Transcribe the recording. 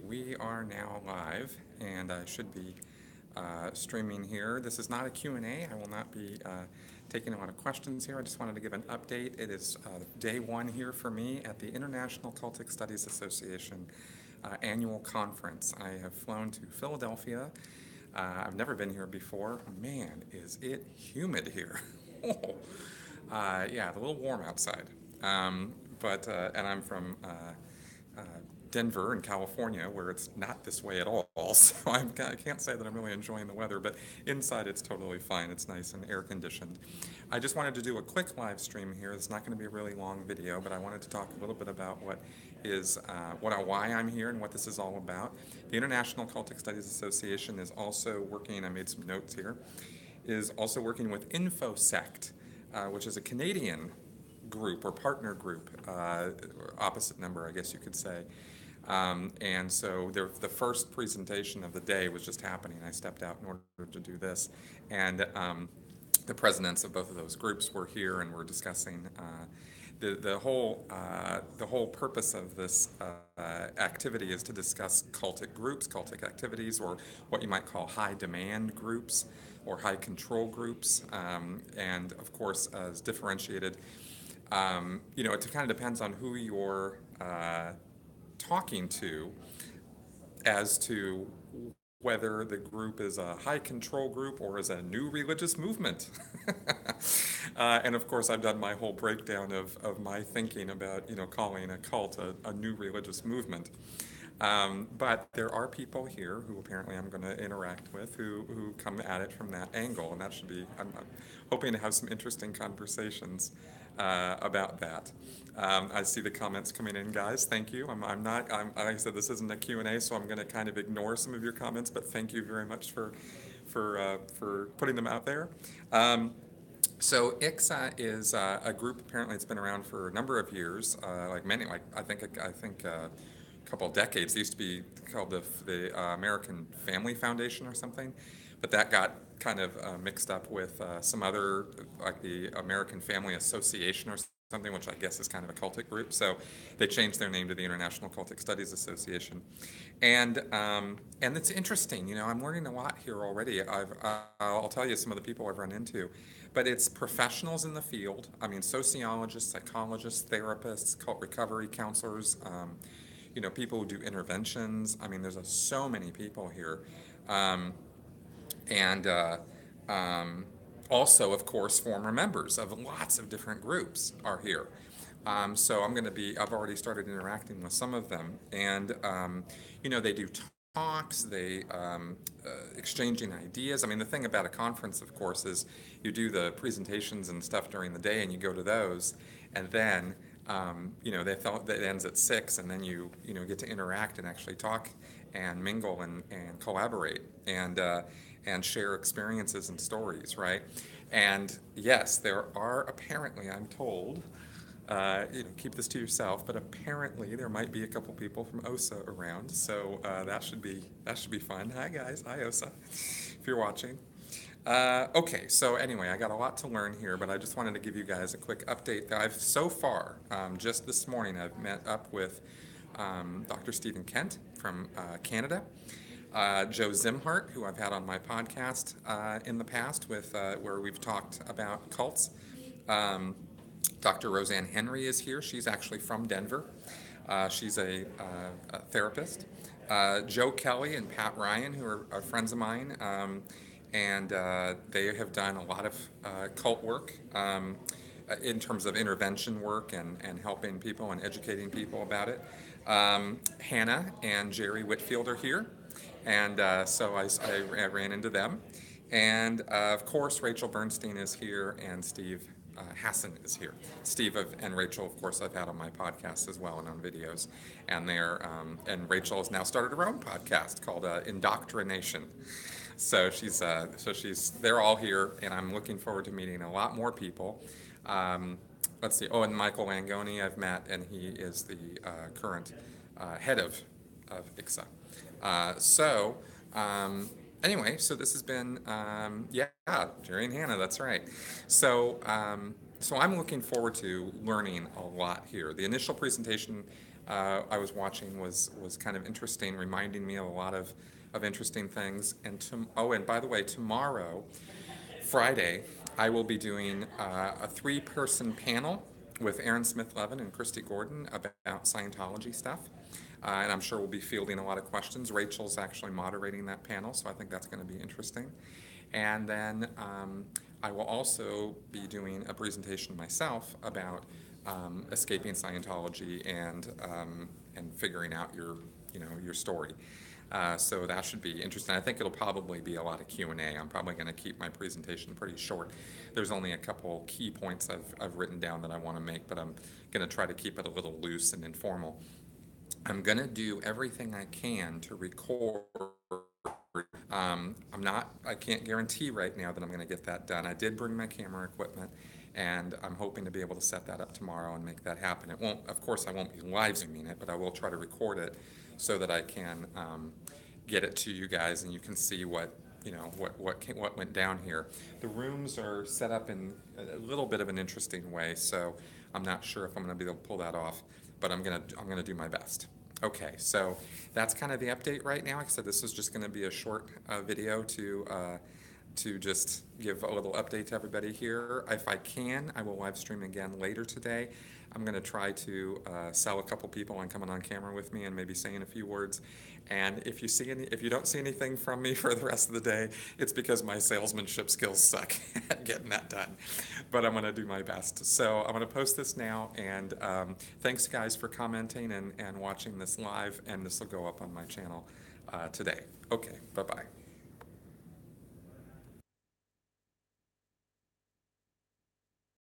We are now live, and I should be streaming here. This is not a Q&A. I will not be taking a lot of questions here. I just wanted to give an update. It is day one here for me at the International Cultic Studies Association annual conference. I have flown to Philadelphia. I've never been here before. Man, is it humid here. Yeah, a little warm outside. And I'm from Denver in California, where it's not this way at all. So I can't say that I'm really enjoying the weather, but inside it's totally fine. It's nice and air conditioned. I just wanted to do a quick live stream here. It's not going to be a really long video, but I wanted to talk a little bit about why I'm here and what this is all about. The International Cultic Studies Association is also working, I made some notes here, is also working with InfoSect, which is a Canadian group or partner group, opposite number, I guess you could say. And so the first presentation of the day was just happening. I stepped out in order to do this. And the presidents of both of those groups were here and were discussing the whole purpose of this activity is to discuss cultic groups, cultic activities, or what you might call high demand groups or high control groups. And of course, as differentiated, it kind of depends on who you're talking to as to whether the group is a high control group or is a new religious movement. And of course, I've done my whole breakdown of my thinking about, calling a cult a new religious movement. But there are people here who apparently I'm going to interact with who come at it from that angle, and I'm hoping to have some interesting conversations about that. I see the comments coming in, guys. Thank you. Like I said, this isn't a Q&A, so I'm going to kind of ignore some of your comments, but thank you very much for putting them out there. So ICSA is a group. Apparently, it's been around for a number of years, I think a couple of decades. It used to be called the American Family Foundation or something, but that got kind of mixed up with some other, like the American Family Association or something, which I guess is kind of a cultic group. So they changed their name to the International Cultic Studies Association, and it's interesting. I'm learning a lot here already. I'll tell you some of the people I've run into, but it's professionals in the field. I mean, sociologists, psychologists, therapists, cult recovery counselors. People who do interventions. I mean, there's so many people here. And also, of course, former members of lots of different groups are here. So I've already started interacting with some of them. And, they do talks, they exchanging ideas. I mean, the thing about a conference, of course, is you do the presentations and stuff during the day and you go to those. And then they thought that ends at 6, and then you get to interact and actually talk and mingle and collaborate and share experiences and stories, right? And yes, there are apparently, I'm told, keep this to yourself, but apparently there might be a couple people from OSA around, so that should be fun. Hi guys, hi OSA, if you're watching. Okay, so anyway, I got a lot to learn here, but I just wanted to give you guys a quick update. So far, just this morning, I've met up with Dr. Stephen Kent from Canada, Joe Zimhart, who I've had on my podcast in the past, where we've talked about cults. Dr. Roseanne Henry is here. She's actually from Denver. She's a therapist. Joe Kelly and Pat Ryan, who are friends of mine, and they have done a lot of cult work in terms of intervention work and helping people and educating people about it. Hannah and Jerry Whitfield are here, and so I ran into them. And of course, Rachel Bernstein is here, and Steve Hassan is here. Steve and Rachel, of course, I've had on my podcast as well and on videos. And and Rachel has now started her own podcast called Indoctrination. So they're all here, and I'm looking forward to meeting a lot more people. Let's see. Oh, and Michael Langoni I've met, and he is the current head of ICSA. Anyway, so this has been, Jerry and Hannah, that's right. So I'm looking forward to learning a lot here. The initial presentation I was watching was kind of interesting, reminding me of a lot of interesting things. And by the way, tomorrow, Friday, I will be doing a three-person panel with Aaron Smith-Levin and Christy Gordon about Scientology stuff. And I'm sure we'll be fielding a lot of questions. Rachel's actually moderating that panel, so I think that's going to be interesting. And then I will also be doing a presentation myself about escaping Scientology and figuring out your story. So that should be interesting. I think it'll probably be a lot of Q&A. I'm probably going to keep my presentation pretty short. There's only a couple key points I've written down that I want to make, but I'm going to try to keep it a little loose and informal. I'm going to do everything I can to record. I can't guarantee right now that I'm going to get that done. I did bring my camera equipment, and I'm hoping to be able to set that up tomorrow and make that happen. It won't, of course, I won't be live streaming it, but I will try to record it so that I can get it to you guys and you can see what went down here. The rooms are set up in a little bit of an interesting way, so I'm not sure if I'm going to be able to pull that off, but I'm gonna do my best. Okay, so that's kind of the update right now. Like I said, this is just going to be a short video to just give a little update to everybody here. If I can, I will live stream again later today. I'm going to try to sell a couple people on coming on camera with me and maybe saying a few words. And if you don't see anything from me for the rest of the day, it's because my salesmanship skills suck at getting that done. But I'm going to do my best. So I'm going to post this now. And thanks, guys, for commenting and watching this live. And this will go up on my channel today. Okay, bye-bye.